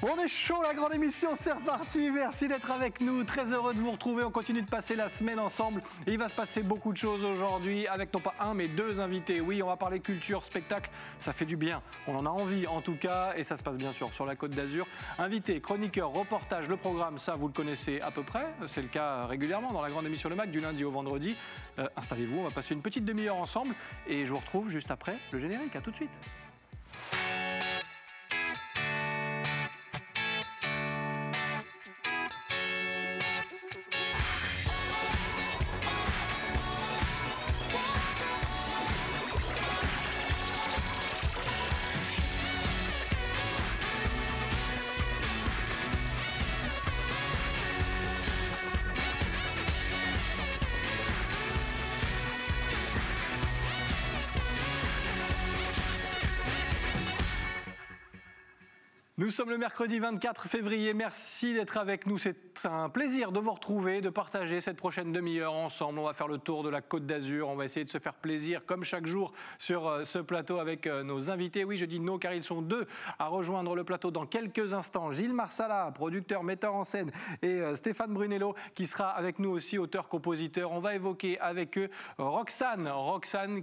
On est chaud, la grande émission, c'est reparti. Merci d'être avec nous. Très heureux de vous retrouver. On continue de passer la semaine ensemble. Et il va se passer beaucoup de choses aujourd'hui avec non pas un, mais deux invités. Oui, on va parler culture, spectacle. Ça fait du bien. On en a envie en tout cas. Et ça se passe bien sûr sur la Côte d'Azur. Invités, chroniqueurs, reportages, le programme, ça vous le connaissez à peu près. C'est le cas régulièrement dans la grande émission Le Mag du lundi au vendredi. Installez-vous, on va passer une petite demi-heure ensemble. Et je vous retrouve juste après le générique. À tout de suite. Nous sommes le mercredi 24 février, merci d'être avec nous, c'est un plaisir de vous retrouver, de partager cette prochaine demi-heure ensemble. On va faire le tour de la Côte d'Azur, on va essayer de se faire plaisir comme chaque jour sur ce plateau avec nos invités. Oui, je dis nos car ils sont deux à rejoindre le plateau dans quelques instants. Gilles Marsala, producteur, metteur en scène, et Stéphane Brunello qui sera avec nous aussi, auteur-compositeur. On va évoquer avec eux Roxane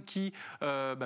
qui,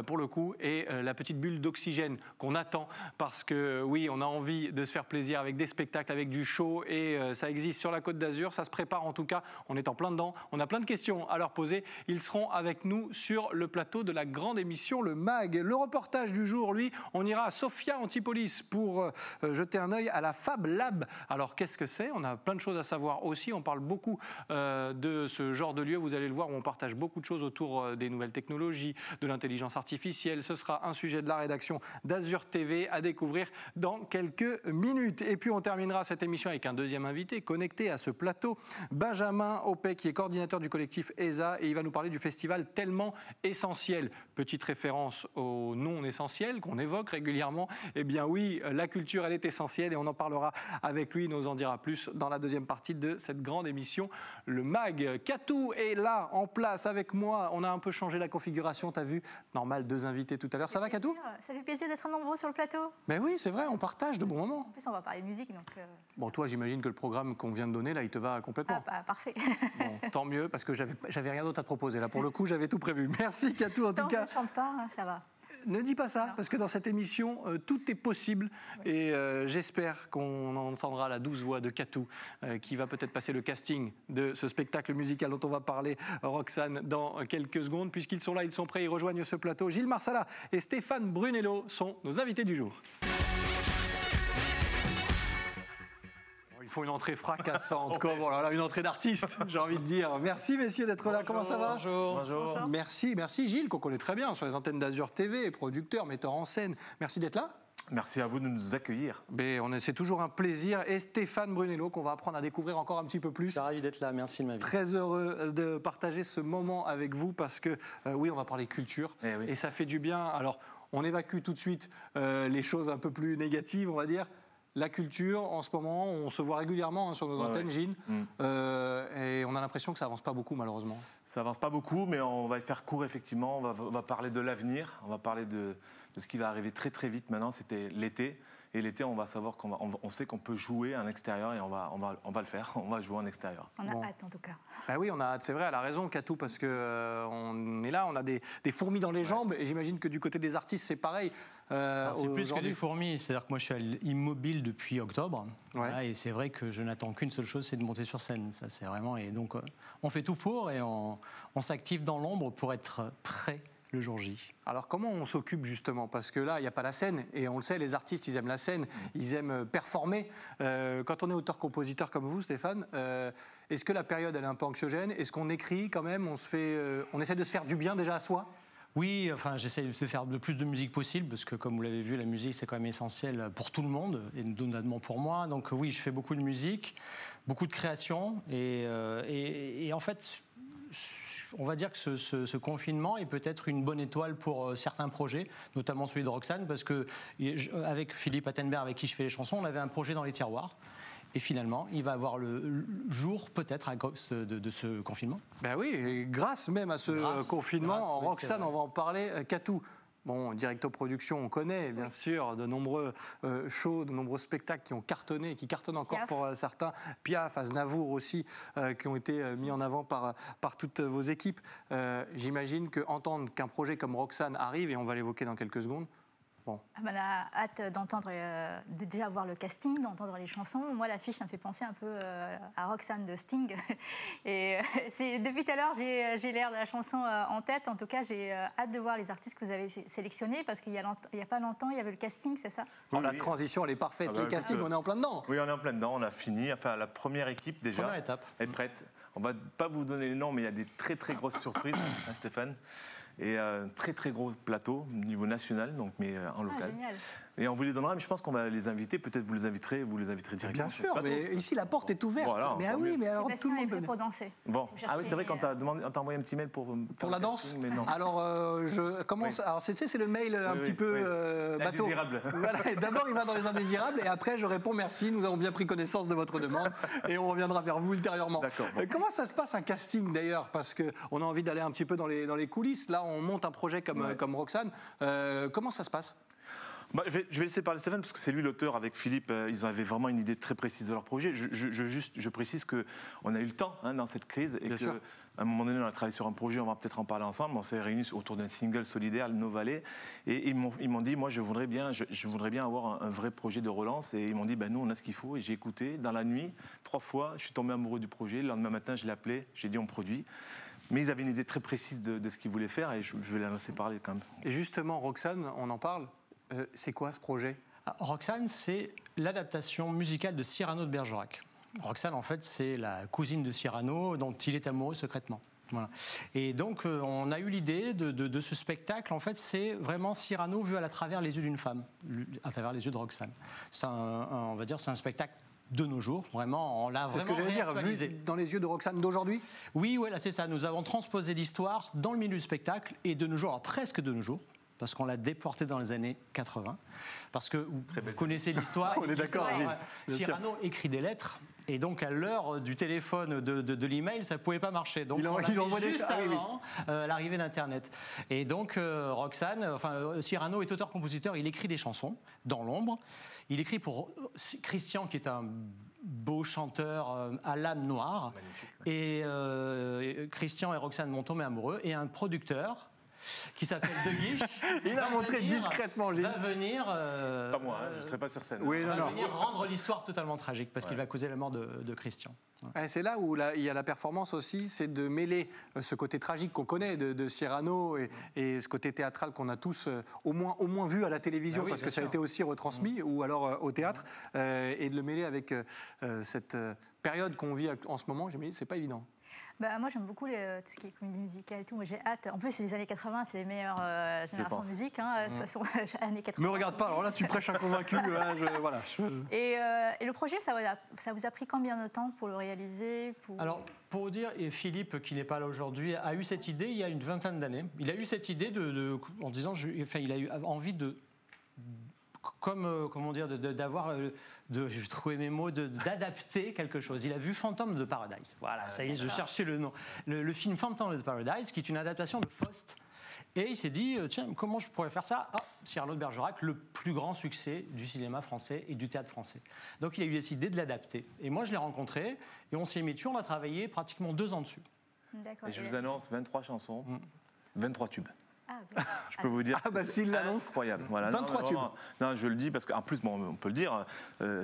pour le coup, est la petite bulle d'oxygène qu'on attend parce que oui, on a envie de se faire plaisir avec des spectacles, avec du show et ça existe sur la Côte d'Azur, ça se prépare en tout cas, on est en plein dedans, on a plein de questions à leur poser, ils seront avec nous sur le plateau de la grande émission Le Mag. Le reportage du jour, lui, on ira à Sophia Antipolis pour jeter un œil à la Fab Lab. Alors qu'est-ce que c'est? On a plein de choses à savoir aussi, on parle beaucoup de ce genre de lieu, vous allez le voir, où on partage beaucoup de choses autour des nouvelles technologies, de l'intelligence artificielle. Ce sera un sujet de la rédaction d'Azur TV à découvrir dans quelques minutes. Et puis on terminera cette émission avec un deuxième invité connecté à ce plateau, Benjamin Opet, qui est coordinateur du collectif ESA, et il va nous parler du festival Tellement Essentiel. Petite référence au non essentiel qu'on évoque régulièrement. Eh bien oui, la culture, elle est essentielle et on en parlera avec lui, il nous en dira plus dans la deuxième partie de cette grande émission, Le Mag. Katou est là, en place avec moi. On a un peu changé la configuration, t'as vu? Normal, deux invités tout à l'heure. Ça va, Katou? Ça fait plaisir d'être nombreux sur le plateau. Mais oui, c'est vrai, on partage de bons moments. En plus, on va parler musique, donc... Bon, toi, j'imagine que le programme qu'on vient de donner, là, il te va complètement. Ah, parfait. Bon, tant mieux, parce que j'avais rien d'autre à te proposer. Là, pour le coup, j'avais tout prévu. Merci, Katou, en tout cas. Tant que je ne chante pas, ça va. Ne dis pas ça, parce que dans cette émission, tout est possible. Oui. Et j'espère qu'on entendra la douce voix de Katou, qui va peut-être passer le casting de ce spectacle musical dont on va parler, Roxane, dans quelques secondes. Puisqu'ils sont là, ils sont prêts, ils rejoignent ce plateau. Gilles Marsala et Stéphane Brunello sont nos invités du jour. Il faut une entrée fracassante, comme voilà, une entrée d'artiste, j'ai envie de dire. Merci messieurs d'être là, comment ça va? Bonjour. Merci Gilles, qu'on connaît très bien sur les antennes d'Azur TV, producteur, metteur en scène. Merci d'être là. Merci à vous de nous accueillir. C'est toujours un plaisir. Et Stéphane Brunello, qu'on va apprendre à découvrir encore un petit peu plus. Je suis ravi d'être là, merci de m'inviter. Très heureux de partager ce moment avec vous parce que, oui, on va parler culture et ça fait du bien. Alors, on évacue tout de suite les choses un peu plus négatives, on va dire. La culture, en ce moment, on se voit régulièrement sur nos antennes, Gilles, et on a l'impression que ça avance pas beaucoup, malheureusement. Ça avance pas beaucoup, mais on va y faire court, effectivement. On va parler de l'avenir, on va parler de ce qui va arriver très très vite maintenant. C'était l'été, et l'été, on va savoir on sait qu'on peut jouer en extérieur, et on va le faire, on va jouer en extérieur. On a hâte, en tout cas. Ah oui, on a hâte, c'est vrai, elle a raison, Katou, parce qu'on est là, on a des fourmis dans les jambes, et j'imagine que du côté des artistes, c'est pareil. C'est plus que des fourmis, c'est-à-dire que moi je suis immobile depuis octobre, voilà, et c'est vrai que je n'attends qu'une seule chose, c'est de monter sur scène. Ça, c'est vraiment, et donc on fait tout pour, et on s'active dans l'ombre pour être prêt le jour J. Alors comment on s'occupe justement? Parce que là, il n'y a pas la scène, et on le sait, les artistes, ils aiment la scène, ils aiment performer. Quand on est auteur-compositeur comme vous, Stéphane, est-ce que la période, elle est un peu anxiogène? Est-ce qu'on écrit quand même? On essaie de se faire du bien déjà à soi? Oui, enfin, j'essaie de faire le plus de musique possible, parce que comme vous l'avez vu, la musique, c'est quand même essentiel pour tout le monde, et notamment pour moi. Donc oui, je fais beaucoup de musique, beaucoup de création, et en fait, on va dire que ce confinement est peut-être une bonne étoile pour certains projets, notamment celui de Roxane, parce que avec Philippe Attenberg, avec qui je fais les chansons, on avait un projet dans les tiroirs. Et finalement, il va avoir le jour peut-être à cause de ce confinement. Ben oui, et grâce même à ce confinement, Roxane, on va en parler. Katou, Bon, Directo Productions, on connaît bien sûr de nombreux shows, de nombreux spectacles qui ont cartonné, qui cartonnent encore Piaf. pour certains. Piaf, Aznavour aussi, qui ont été mis en avant par toutes vos équipes. J'imagine qu'entendre qu'un projet comme Roxane arrive, et on va l'évoquer dans quelques secondes, bon. On a hâte d'entendre, de déjà voir le casting, d'entendre les chansons. Moi, l'affiche, ça me fait penser un peu à Roxane de Sting. Et depuis tout à l'heure, j'ai l'air de la chanson en tête. En tout cas, j'ai hâte de voir les artistes que vous avez sélectionnés parce qu'il y a pas longtemps, il y avait le casting, c'est ça? Oh, la transition, elle est parfaite. Ah bah, Les castings, on est en plein dedans. Oui, on est en plein dedans, on a fini. Enfin, la première équipe déjà Première étape. est prête. On va pas vous donner les noms, mais il y a des très très grosses surprises, hein, Stéphane. Et un très très gros plateau au niveau national, donc, mais en local. Génial. Et on vous les donnera, mais je pense qu'on va les inviter. Peut-être vous les inviterez directement. Bien sur le sûr, plateau. mais ici la porte est ouverte. Voilà, mais ah tant oui, mieux. mais alors tout le Sébastien est monde prêt peut pour danser. Bon. Si vous Ah oui, c'est vrai cherchez, quand t'as envoyé un petit mail pour la le danse. casting, mais non. Alors, je commence. Oui. Alors, c'est le mail un Oui, petit oui, peu oui. bateau. Indésirable. Voilà, d'abord, il va dans les indésirables et après, je réponds merci. Nous avons bien pris connaissance de votre demande et on reviendra vers vous ultérieurement. D'accord, bon. Comment ça se passe un casting d'ailleurs? Parce que on a envie d'aller un petit peu dans les coulisses. Là, on monte un projet comme Roxane. Comment ça se passe? Bah, je vais laisser parler Stéphane parce que c'est lui l'auteur avec Philippe. Ils avaient vraiment une idée très précise de leur projet. Je précise qu'on a eu le temps dans cette crise et Bien sûr. qu'à un moment donné, on a travaillé sur un projet, on va peut-être en parler ensemble. On s'est réunis autour d'un single solidaire, No Valley. Et ils m'ont dit, moi, je voudrais bien avoir un vrai projet de relance. Et ils m'ont dit, nous, on a ce qu'il faut. Et j'ai écouté dans la nuit, 3 fois. Je suis tombé amoureux du projet. Le lendemain matin, je l'ai appelé. J'ai dit, on produit. Mais ils avaient une idée très précise de ce qu'ils voulaient faire et je vais la laisser parler quand même. Et justement, Roxane, on en parle. C'est quoi ce projet? Roxane, c'est l'adaptation musicale de Cyrano de Bergerac. Roxane, en fait, c'est la cousine de Cyrano dont il est amoureux secrètement. Voilà. Et donc, on a eu l'idée de ce spectacle. En fait, c'est vraiment Cyrano vu à travers les yeux d'une femme, à travers les yeux de Roxane. C'est on va dire, c'est un spectacle de nos jours, vraiment, on l'a vraiment C'est ce que j'allais dire, vu réactualisé. dans les yeux de Roxane d'aujourd'hui? Oui, là, c'est ça. Nous avons transposé l'histoire dans le milieu du spectacle et de nos jours, alors presque de nos jours, parce qu'on l'a déporté dans les années 80. Parce que vous connaissez l'histoire. On est d'accord, Gilles. Bien sûr. Cyrano écrit des lettres. Et donc, à l'heure du téléphone, de l'email, ça ne pouvait pas marcher. Donc, il envoie des juste lettres. avant l'arrivée d'Internet. Et donc, Roxane, Cyrano est auteur-compositeur, il écrit des chansons dans l'ombre. Il écrit pour Christian, qui est un beau chanteur à l'âme noire. Magnifique, ouais. Et Christian et Roxane vont tomber amoureux. Et un producteur qui s'appelle De Guiche. Il a montré discrètement, Gilles. Va venir. Pas moi, je ne serai pas sur scène. Oui, Va non. venir rendre l'histoire totalement tragique parce qu'il va causer la mort de Christian. Ouais, c'est là où il y a la performance aussi, c'est de mêler ce côté tragique qu'on connaît de Cyrano et ce côté théâtral qu'on a tous au moins vu à la télévision, Ah oui, parce que bien ça a sûr. été aussi retransmis, ou alors au théâtre, et de le mêler avec cette période qu'on vit en ce moment, j'imagine, c'est pas évident. Moi, j'aime beaucoup tout ce qui est comédie musicale et tout. Moi, j'ai hâte. En plus, c'est les années 80, c'est les meilleures générations de pense. musique. De toute façon, années 80. Me regarde pas, alors là tu prêches un convaincu. Et le projet, ça vous a pris combien de temps pour le réaliser Alors, pour vous dire, et Philippe, qui n'est pas là aujourd'hui, a eu cette idée il y a une vingtaine d'années. Il a eu cette idée en disant, il a eu envie d'avoir, je vais trouver mes mots, d'adapter quelque chose. Il a vu Phantom de Paradise. Voilà, ça y est, je cherchais le nom. Le film Phantom de Paradise, qui est une adaptation de Faust. Et il s'est dit, tiens, comment je pourrais faire ça? Cyrano de Bergerac, le plus grand succès du cinéma français et du théâtre français. Donc il a eu décidé de l'adapter. Et moi, je l'ai rencontré, et on s'est mis dessus, on a travaillé pratiquement 2 ans dessus. D'accord. Et je vous annonce 23 chansons, 23 tubes. Ah, Je peux vous dire, s'il l'annonce, incroyable. Voilà. 23 tubes. Non, je le dis parce qu'en plus, on peut le dire,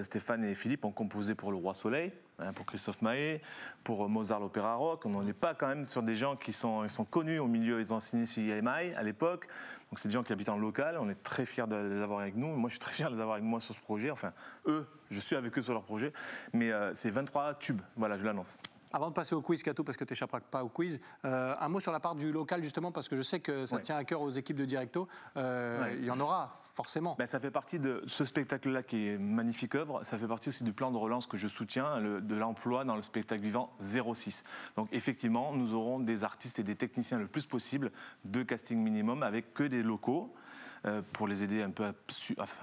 Stéphane et Philippe ont composé pour Le Roi Soleil, pour Christophe Maé, pour Mozart l'Opéra Rock. On n'en est pas quand même sur des gens ils sont connus au milieu. Ils ont signé chez EMI à l'époque. Donc c'est des gens qui habitent en local. On est très fiers de les avoir avec nous. Moi, je suis très fier de les avoir avec moi sur ce projet. Enfin, eux, je suis avec eux sur leur projet. Mais c'est 23 tubes. Voilà, je l'annonce. Avant de passer au quiz, Kato, parce que tu n'échapperas pas au quiz, un mot sur la part du local, justement, parce que je sais que ça tient à cœur aux équipes de Directo. Il y en aura, forcément. Ça fait partie de ce spectacle-là qui est une magnifique œuvre. Ça fait partie aussi du plan de relance que je soutiens, de l'emploi dans le spectacle vivant 06. Donc effectivement, nous aurons des artistes et des techniciens le plus possible, 2 castings minimum, avec que des locaux, pour les aider un peu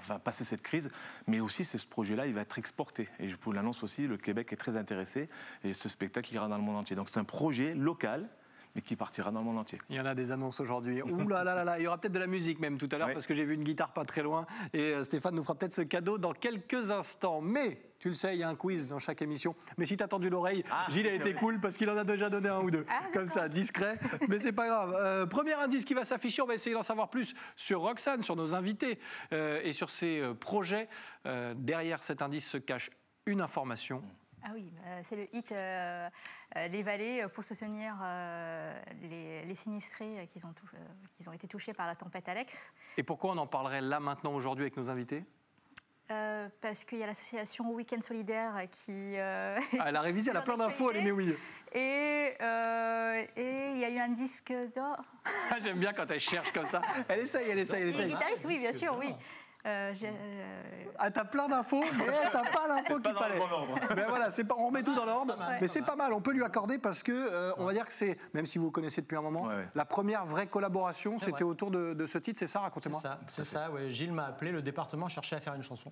à passer cette crise. Mais aussi, ce projet-là, il va être exporté. Et je vous l'annonce aussi, le Québec est très intéressé et ce spectacle ira dans le monde entier. Donc c'est un projet local, mais qui partira dans le monde entier. Il y en a des annonces aujourd'hui. Ouh là là là là, il y aura peut-être de la musique même tout à l'heure, parce que j'ai vu une guitare pas très loin. Et Stéphane nous fera peut-être ce cadeau dans quelques instants. Mais, tu le sais, il y a un quiz dans chaque émission. Mais si t'as tendu l'oreille, Gilles a été cool parce qu'il en a déjà donné un ou deux. Comme ça, discret. Mais c'est pas grave. Premier indice qui va s'afficher, on va essayer d'en savoir plus sur Roxane, sur nos invités et sur ses projets. Derrière cet indice se cache une information. Ah oui, c'est le hit Les Vallées pour soutenir les sinistrés qui ont été touchés par la tempête Alex. Et pourquoi on en parlerait là maintenant aujourd'hui avec nos invités? Parce qu'il y a l'association Week-end Solidaire qui... elle a révisé, elle a plein d'infos, elle est mais oui. Et il y a eu un disque d'or. J'aime bien quand elle cherche comme ça. Elle essaye. Il est guitariste, oui, bien sûr, oui. T'as plein d'infos, mais t'as pas l'info qu'il fallait. Ben voilà, on remet tout dans l'ordre, mais c'est pas mal. On peut lui accorder parce que on va dire que c'est, même si vous le connaissez depuis un moment, la première vraie collaboration, c'était autour de ce titre. C'est ça, racontez-moi. C'est ça. Ouais. Gilles m'a appelé, le département cherchait à faire une chanson.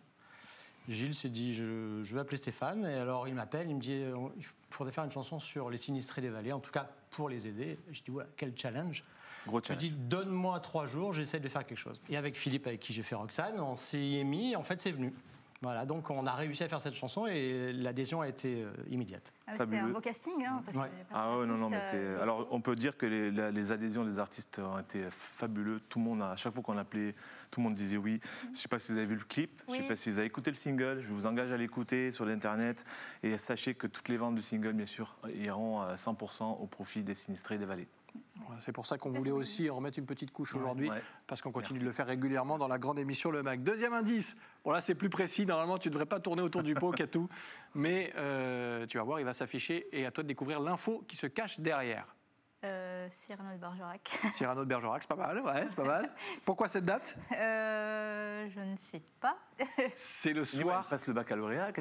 Gilles s'est dit, je vais appeler Stéphane, et alors il m'appelle, il me dit, il faudrait faire une chanson sur les sinistrés des vallées, en tout cas pour les aider. Et je dis, ouais, quel challenge. Gros challenge. Je dis, donne-moi 3 jours, j'essaie de faire quelque chose. Et avec Philippe, avec qui j'ai fait Roxane, on s'y est mis, en fait c'est venu. Voilà, donc on a réussi à faire cette chanson et l'adhésion a été immédiate. C'était un beau casting, hein, parce non, mais alors on peut dire que les adhésions des artistes ont été fabuleux. Tout le monde, à chaque fois qu'on appelait, tout le monde disait oui. Je ne sais pas si vous avez vu le clip, je ne sais pas si vous avez écouté le single. Je vous engage à l'écouter sur l'internet et sachez que toutes les ventes du single, bien sûr, iront à 100% au profit des sinistrés des vallées. C'est pour ça qu'on voulait aussi en remettre une petite couche aujourd'hui, parce qu'on continue de le faire régulièrement dans la grande émission Le Mag. Deuxième indice, bon là c'est plus précis, normalement tu ne devrais pas tourner autour du pot, Katou, mais tu vas voir, il va s'afficher et à toi de découvrir l'info qui se cache derrière. Cyrano de Bergerac. Cyrano de Bergerac, c'est pas mal, c'est pas mal. Pourquoi cette date? Je ne sais pas. C'est le soir. Il passe le baccalauréat.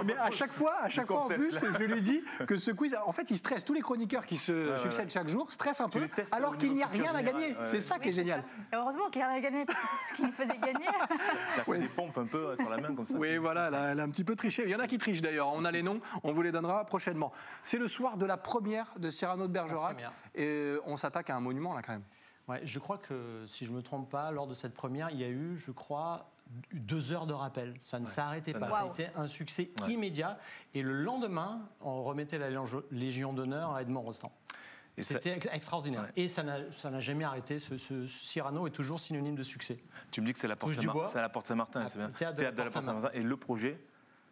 Mais à chaque fois en plus, je lui dis que ce quiz, en fait, il stresse. Tous les chroniqueurs qui se succèdent chaque jour stressent un peu, alors qu'il n'y a rien à gagner. C'est ça qui est génial. Et heureusement qu'il n'y a rien à gagner, parce que c'est ce qui me faisait gagner. Il a fait des pompes un peu sur la main comme ça. Oui, voilà, elle a un petit peu triché. Il y en a qui trichent d'ailleurs. On a les noms, on vous les donnera prochainement. C'est le soir de la première de Cyrano de Bergerac. Et on s'attaque à un monument là quand même. Ouais, je crois que, si je ne me trompe pas, lors de cette première, il y a eu, je crois, 2 heures de rappel. Ça ne s'arrêtait pas. Ça a été un succès immédiat. Et le lendemain, on remettait la Légion d'honneur à Edmond Rostand. C'était extraordinaire. Et ça n'a jamais arrêté. Ce Cyrano est toujours synonyme de succès. Tu me dis que c'est la Porte Saint-Martin. C'est bien. Théâtre de la Porte Saint-Martin. Et le projet,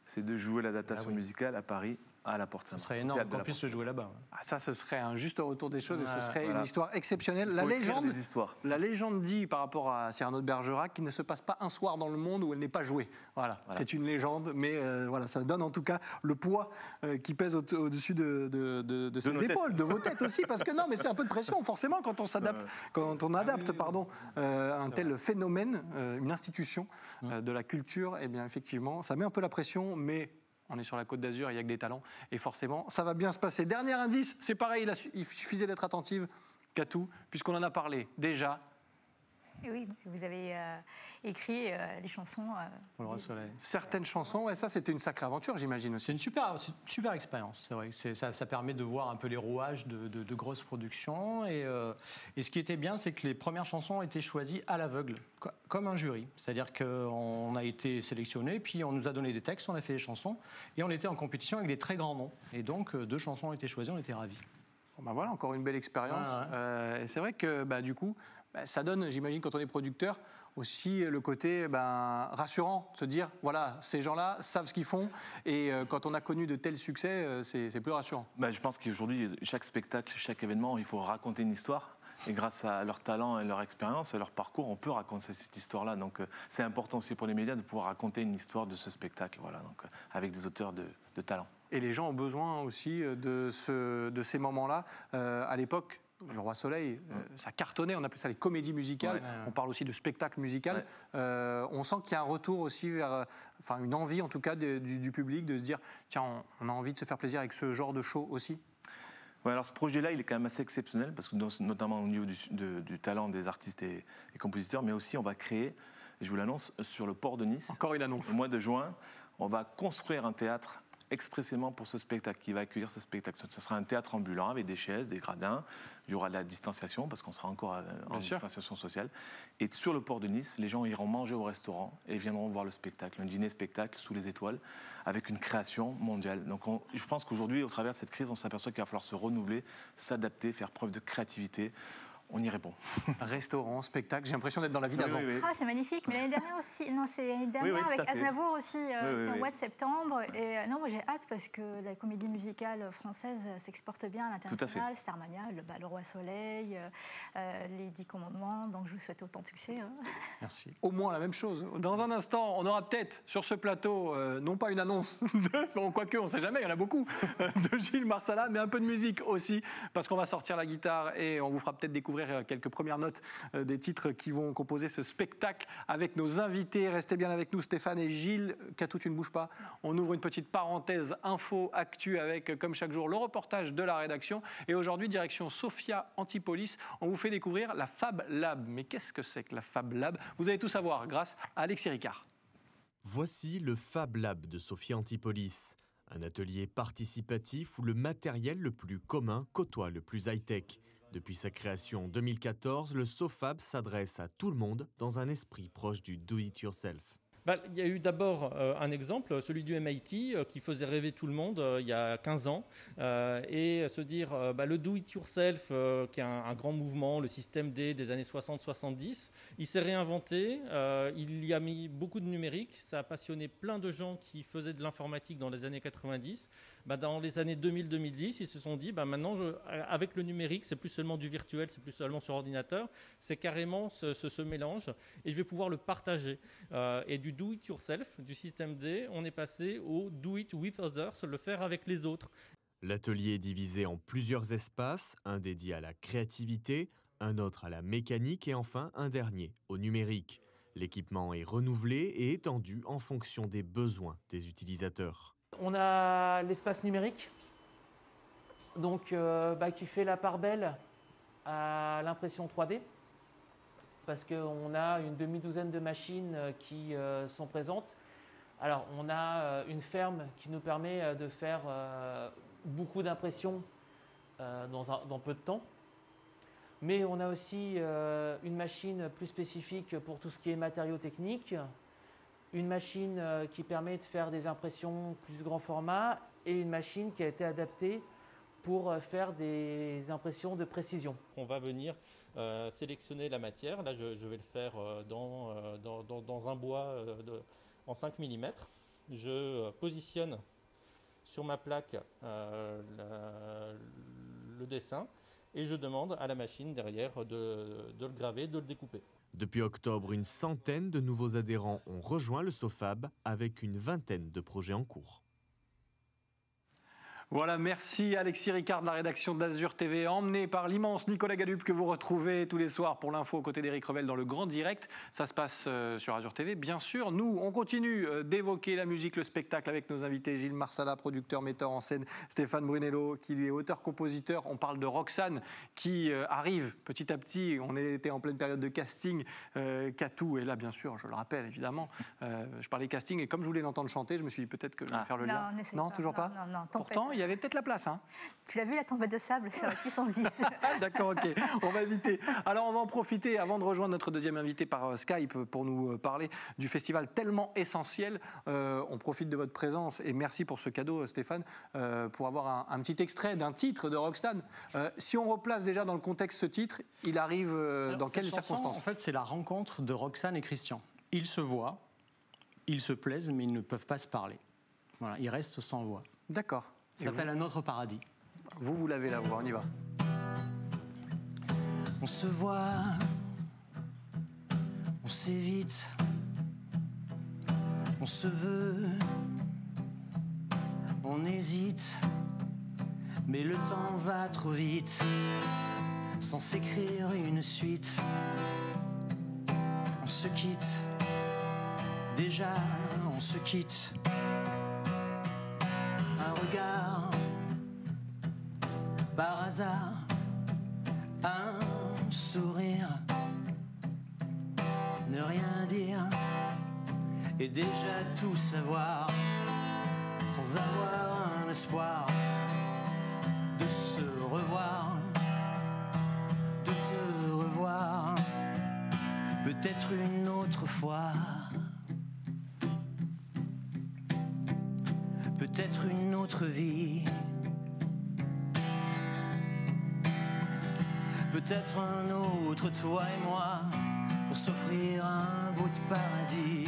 c'est de jouer l'adaptation musicale à Paris. À la Porte Saint-Martin. Ce serait énorme qu'on puisse se jouer là-bas. Ça, ce serait un juste retour des choses et ce serait une histoire exceptionnelle. La légende dit par rapport à Cyrano de Bergerac qu'il ne se passe pas un soir dans le monde où elle n'est pas jouée. Voilà. C'est une légende, mais ça donne en tout cas le poids qui pèse au-dessus de ses épaules, de vos têtes aussi, parce que non, mais c'est un peu de pression forcément quand on s'adapte, un tel phénomène, une institution de la culture. Eh bien, effectivement, ça met un peu la pression, mais on est sur la Côte d'Azur, il n'y a que des talents. Et forcément, ça va bien se passer. Dernier indice, c'est pareil, il suffisait d'être attentive, Katou, puisqu'on en a parlé déjà. Oui, vous avez écrit les chansons. Certaines chansons, ça c'était une sacrée aventure, j'imagine aussi. C'est une super expérience, c'est vrai. Ça permet de voir un peu les rouages de grosses productions. Et ce qui était bien, c'est que les premières chansons ont été choisies à l'aveugle, comme un jury. C'est-à-dire qu'on a été sélectionnés, puis on nous a donné des textes, on a fait les chansons, et on était en compétition avec des très grands noms. Et donc, 2 chansons ont été choisies, on était ravis. Bon, voilà, encore une belle expérience. Et c'est vrai que du coup, ça donne, j'imagine, quand on est producteur, aussi le côté rassurant, se dire, voilà, ces gens-là savent ce qu'ils font, et quand on a connu de tels succès, c'est plus rassurant. Je pense qu'aujourd'hui, chaque spectacle, chaque événement, il faut raconter une histoire. Et grâce à leur talent et leur expérience et leur parcours, on peut raconter cette histoire-là. Donc c'est important aussi pour les médias de pouvoir raconter une histoire de ce spectacle, avec des auteurs de talent. Et les gens ont besoin aussi de ces moments-là. À l'époque, Le Roi Soleil, ça cartonnait, on appelait ça les comédies musicales. On parle aussi de spectacle musical. On sent qu'il y a un retour aussi vers, une envie en tout cas du public de se dire, tiens, on a envie de se faire plaisir avec ce genre de show aussi. Alors ce projet-là, il est quand même assez exceptionnel, parce que notamment au niveau du talent des artistes et compositeurs, mais aussi on va créer, je vous l'annonce, sur le port de Nice. Encore une annonce. Au mois de juin, on va construire un théâtre expressément pour ce spectacle, qui va accueillir ce spectacle. Ce sera un théâtre ambulant avec des chaises, des gradins, il y aura de la distanciation parce qu'on sera encore en distanciation sociale. Et sur le port de Nice, les gens iront manger au restaurant et viendront voir le spectacle, un dîner-spectacle sous les étoiles avec une création mondiale. Donc je pense qu'aujourd'hui, au travers de cette crise, on s'aperçoit qu'il va falloir se renouveler, s'adapter, faire preuve de créativité. On y répond. Restaurant, spectacle, j'ai l'impression d'être dans la vie d'avant. Oui. Ah, c'est magnifique. Mais l'année dernière aussi, non, c'est l'année dernière avec Aznavour aussi, c'est au mois de septembre. Et non, moi j'ai hâte parce que la comédie musicale française s'exporte bien à l'international. Starmania, le Roi Soleil, les 10 Commandements. Donc je vous souhaite autant de succès. Merci. Au moins la même chose. Dans un instant, on aura peut-être sur ce plateau, non pas une annonce, quoique on ne sait jamais, il y en a beaucoup, de Gilles Marsala, mais un peu de musique aussi, parce qu'on va sortir la guitare et on vous fera peut-être découvrir quelques premières notes des titres qui vont composer ce spectacle avec nos invités. Restez bien avec nous, Stéphane et Gilles. Catou, tu ne bouges pas. On ouvre une petite parenthèse info actu avec, comme chaque jour, le reportage de la rédaction. Et aujourd'hui, direction Sophia Antipolis, on vous fait découvrir la Fab Lab. Mais qu'est-ce que c'est que la Fab Lab? Vous allez tout savoir grâce à Alexis Ricard. Voici le Fab Lab de Sophia Antipolis. Un atelier participatif où le matériel le plus commun côtoie le plus high-tech. Depuis sa création en 2014, le SoFab s'adresse à tout le monde dans un esprit proche du do-it-yourself. Il y a eu d'abord un exemple, celui du MIT, qui faisait rêver tout le monde il y a 15 ans. Et se dire, le do-it-yourself, qui est un grand mouvement, le système D des années 60-70, il s'est réinventé, il y a mis beaucoup de numérique, ça a passionné plein de gens qui faisaient de l'informatique dans les années 90. Dans les années 2000-2010, ils se sont dit, maintenant, avec le numérique, c'est plus seulement du virtuel, c'est plus seulement sur ordinateur, c'est carrément ce mélange, et je vais pouvoir le partager. Et du do-it-yourself, du système D, on est passé au do-it-with others, le faire avec les autres. L'atelier est divisé en plusieurs espaces, un dédié à la créativité, un autre à la mécanique et enfin un dernier au numérique. L'équipement est renouvelé et étendu en fonction des besoins des utilisateurs. On a l'espace numérique, donc, qui fait la part belle à l'impression 3D, parce qu'on a une demi-douzaine de machines qui sont présentes. Alors, on a une ferme qui nous permet de faire beaucoup d'impressions dans peu de temps. Mais on a aussi une machine plus spécifique pour tout ce qui est matériaux techniques, une machine qui permet de faire des impressions plus grand format et une machine qui a été adaptée pour faire des impressions de précision. On va venir sélectionner la matière. Là, je vais le faire dans un bois en 5 mm. Je positionne sur ma plaque le dessin et je demande à la machine derrière de le graver, de le découper. Depuis octobre, une centaine de nouveaux adhérents ont rejoint le SoFab avec une vingtaine de projets en cours. Voilà, merci Alexis Ricard de la rédaction d'Azur TV, emmené par l'immense Nicolas Galup que vous retrouvez tous les soirs pour l'info aux côtés d'Éric Revel dans le Grand Direct. Ça se passe sur Azur TV, bien sûr. Nous, on continue d'évoquer la musique, le spectacle avec nos invités Gilles Marsala, producteur, metteur en scène, Stéphane Brunello, qui lui est auteur-compositeur. On parle de Roxane qui arrive petit à petit. On était en pleine période de casting. Catou est là, bien sûr, je le rappelle, évidemment. Je parlais casting et comme je voulais l'entendre chanter, je me suis dit peut-être que je vais faire le lien. Non, toujours pas. Non, pourtant, il y avait peut-être la place. Hein. Tu l'as vu, la tempête de sable, c'est la puissance 10. D'accord, ok. On va éviter. Alors, on va en profiter avant de rejoindre notre deuxième invité par Skype pour nous parler du festival tellement essentiel. On profite de votre présence et merci pour ce cadeau, Stéphane, pour avoir un petit extrait d'un titre de Roxane. Si on replace déjà dans le contexte ce titre, il arrive dans quelles circonstances? En fait, c'est la rencontre de Roxane et Christian. Ils se voient, ils se plaisent, mais ils ne peuvent pas se parler. Voilà, ils restent sans voix. D'accord. Ça s'appelle Un autre paradis. Vous l'avez la voix, on y va. On se voit, on s'évite, on se veut, on hésite, mais le temps va trop vite, sans s'écrire une suite. On se quitte, déjà on se quitte. Un regard, par hasard, un sourire, ne rien dire et déjà tout savoir. sans avoir un espoir de se revoir, de te revoir, peut-être une autre fois, peut-être une autre vie, peut-être un autre toi et moi, pour s'offrir un bout de paradis,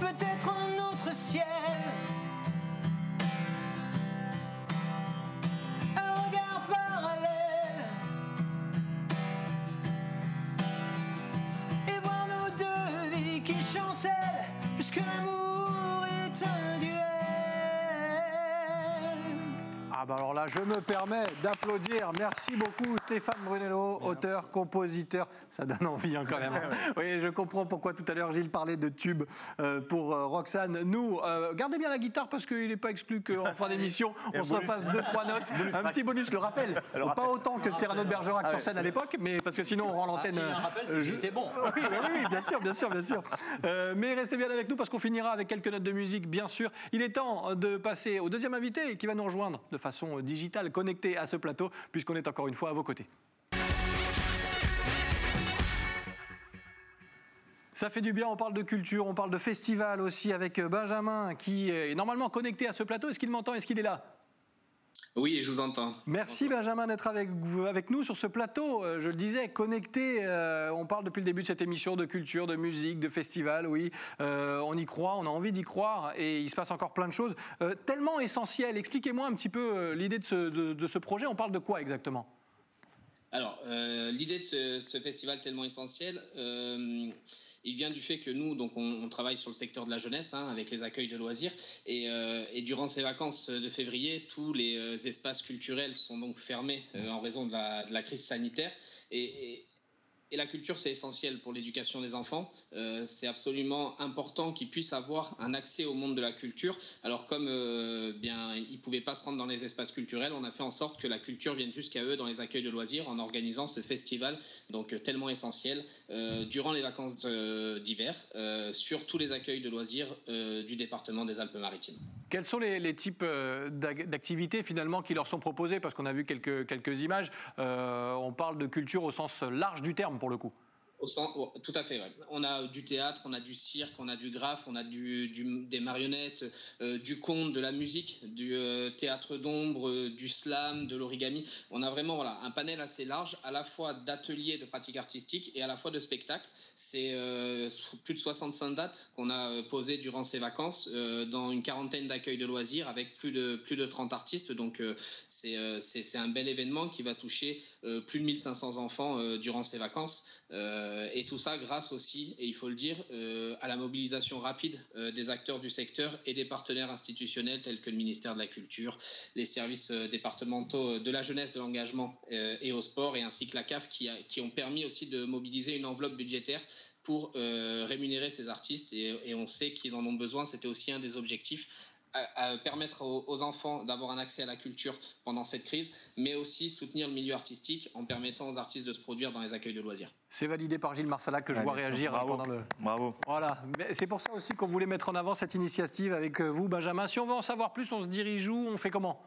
peut-être un autre ciel, un regard parallèle, et voir nos deux vies qui chancellent, puisque l'amour est un duel. Ah bah alors là, je me permets d'applaudir. Merci beaucoup Stéphane Brunello, auteur, compositeur. Ça donne envie quand même. Oui, je comprends pourquoi tout à l'heure Gilles parlait de tube pour Roxane. Nous, gardez bien la guitare parce qu'il n'est pas exclu qu'en fin d'émission, on se refasse 2-3 notes. Un petit bonus, le rappel. Pas autant que Cyrano de Bergerac sur scène à l'époque, mais parce que sinon on rend l'antenne. Si, un rappel, c'est que j'étais bon. Oui, bien sûr, bien sûr, bien sûr. Mais restez bien avec nous parce qu'on finira avec quelques notes de musique, bien sûr. Il est temps de passer au deuxième invité qui va nous rejoindre de façon digitale, connectée à ce plateau, puisqu'on est encore une fois à vos côtés. Ça fait du bien, on parle de culture, on parle de festival aussi avec Benjamin qui est normalement connecté à ce plateau. Est-ce qu'il m'entend? Est-ce qu'il est là? Oui, je vous entends. Merci Benjamin d'être avec nous sur ce plateau. Je le disais, connecté, on parle depuis le début de cette émission de culture, de musique, de festival, oui. On y croit, on a envie d'y croire et il se passe encore plein de choses. Tellement essentiel, expliquez-moi un petit peu l'idée de ce projet, on parle de quoi exactement? Alors, l'idée de ce festival tellement essentiel, il vient du fait que nous, donc, on travaille sur le secteur de la jeunesse, avec les accueils de loisirs. Et durant ces vacances de février, tous les espaces culturels sont donc fermés en raison de la crise sanitaire. Et la culture, c'est essentiel pour l'éducation des enfants. C'est absolument important qu'ils puissent avoir un accès au monde de la culture. Alors comme ils ne pouvaient pas se rendre dans les espaces culturels, on a fait en sorte que la culture vienne jusqu'à eux dans les accueils de loisirs en organisant ce festival donc tellement essentiel durant les vacances d'hiver sur tous les accueils de loisirs du département des Alpes-Maritimes. Quels sont les types d'activités finalement qui leur sont proposées? Parce qu'on a vu quelques images. On parle de culture au sens large du terme pour le coup. Tout à fait, ouais. On a du théâtre, on a du cirque, on a du graphe, on a des marionnettes, du conte, de la musique, du théâtre d'ombre, du slam, de l'origami. On a vraiment un panel assez large, à la fois d'ateliers de pratiques artistiques et à la fois de spectacles. C'est plus de 65 dates qu'on a posées durant ces vacances dans une quarantaine d'accueils de loisirs avec plus de 30 artistes. Donc c'est un bel événement qui va toucher plus de 1500 enfants durant ces vacances. Et tout ça grâce aussi, et il faut le dire, à la mobilisation rapide des acteurs du secteur et des partenaires institutionnels tels que le ministère de la Culture, les services départementaux de la jeunesse, de l'engagement et au sport, et ainsi que la CAF qui ont permis aussi de mobiliser une enveloppe budgétaire pour rémunérer ces artistes. Et on sait qu'ils en ont besoin, c'était aussi un des objectifs. À permettre aux enfants d'avoir un accès à la culture pendant cette crise, mais aussi soutenir le milieu artistique en permettant aux artistes de se produire dans les accueils de loisirs. C'est validé par Gilles Marsala que je vois réagir pendant le... Bravo. Voilà, c'est pour ça aussi qu'on voulait mettre en avant cette initiative avec vous, Benjamin. Si on veut en savoir plus, on se dirige où? On fait comment?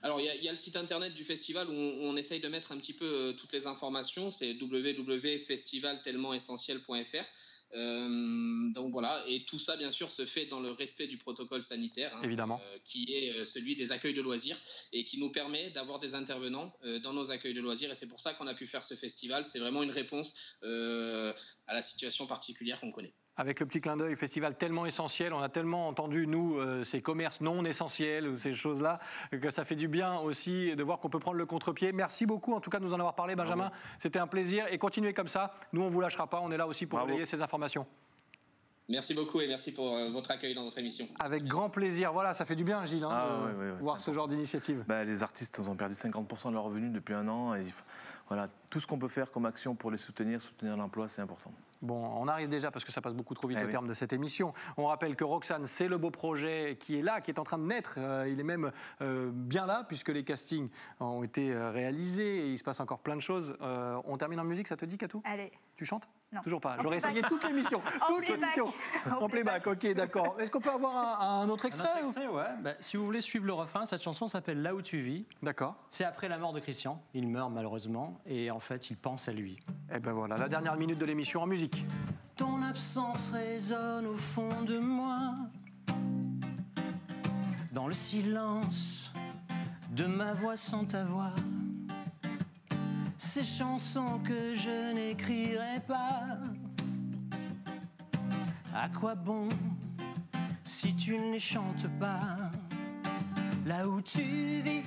Alors, il y a le site internet du festival où on essaye de mettre un petit peu toutes les informations. C'est www.festivaltellementessentiel.fr. Donc voilà, et tout ça bien sûr se fait dans le respect du protocole sanitaire, évidemment, qui est celui des accueils de loisirs et qui nous permet d'avoir des intervenants dans nos accueils de loisirs, et c'est pour ça qu'on a pu faire ce festival. C'est vraiment une réponse à la situation particulière qu'on connaît. Avec le petit clin d'œil, festival tellement essentiel, on a tellement entendu, nous, ces commerces non essentiels ou ces choses-là, que ça fait du bien aussi de voir qu'on peut prendre le contre-pied. Merci beaucoup, en tout cas, de nous en avoir parlé, Benjamin. C'était un plaisir et continuez comme ça. Nous, on ne vous lâchera pas, on est là aussi pour relayer ces informations. Merci beaucoup et merci pour votre accueil dans notre émission. Avec grand plaisir. Voilà, ça fait du bien, Gilles, voir ce genre d'initiative. Les artistes ont perdu 50% de leurs revenus depuis un an. Et voilà, tout ce qu'on peut faire comme action pour les soutenir l'emploi, c'est important. Bon, on arrive déjà parce que ça passe beaucoup trop vite au terme de cette émission. On rappelle que Roxane, c'est le beau projet qui est là, qui est en train de naître. Il est même bien là puisque les castings ont été réalisés et il se passe encore plein de choses. On termine en musique, ça te dit, Katou? Allez. Tu chantes? Non. Toujours pas. J'aurais essayé toute l'émission. En playback, ok, d'accord. Est-ce qu'on peut avoir un autre extrait? Un autre extrait, ouais. Bah, si vous voulez suivre le refrain, cette chanson s'appelle Là où tu vis. D'accord. C'est après la mort de Christian. Il meurt malheureusement et en fait, il pense à lui. Et ben voilà, la dernière minute de l'émission en musique. Ton absence résonne au fond de moi, dans le silence de ma voix sans ta voix. Ces chansons que je n'écrirai pas, à quoi bon si tu ne les chantes pas? Là où tu vis,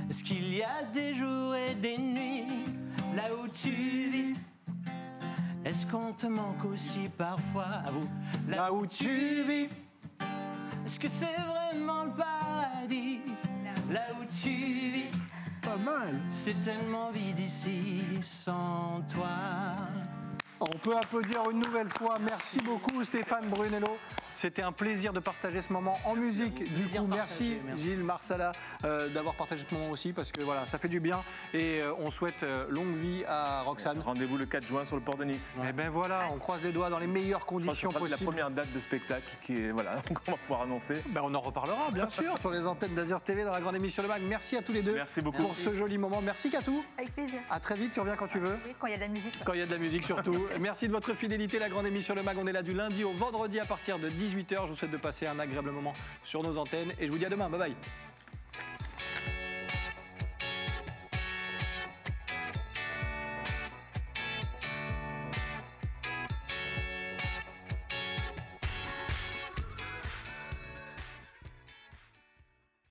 est-ce qu'il y a des jours et des nuits? Là où tu vis, est-ce qu'on te manque aussi parfois? À vous, Là où tu vis, est-ce que c'est vraiment le paradis? Là où tu vis, pas mal. c'est tellement vide ici sans toi. On peut applaudir une nouvelle fois. Merci beaucoup Stéphane Brunello. C'était un plaisir de partager ce moment en musique. Du coup, merci Gilles Marsala d'avoir partagé ce moment aussi parce que voilà, ça fait du bien et on souhaite longue vie à Roxane. Rendez-vous le 4 juin sur le port de Nice. Et ben voilà, on croise les doigts dans les meilleures conditions C'est la possibles. première date de spectacle qui est voilà, donc on va pouvoir annoncer. Ben on en reparlera bien sûr sur les antennes d'Azur TV dans la grande émission Le Mag. Merci à tous les deux. Merci beaucoup pour ce joli moment. Merci Katou. Avec plaisir. À très vite, tu reviens quand tu veux. Oui, quand il y a de la musique. Quand il y a de la musique surtout. Merci de votre fidélité, la grande émission Le Mag. On est là du lundi au vendredi à partir de 18h. Je vous souhaite de passer un agréable moment sur nos antennes et je vous dis à demain. Bye bye.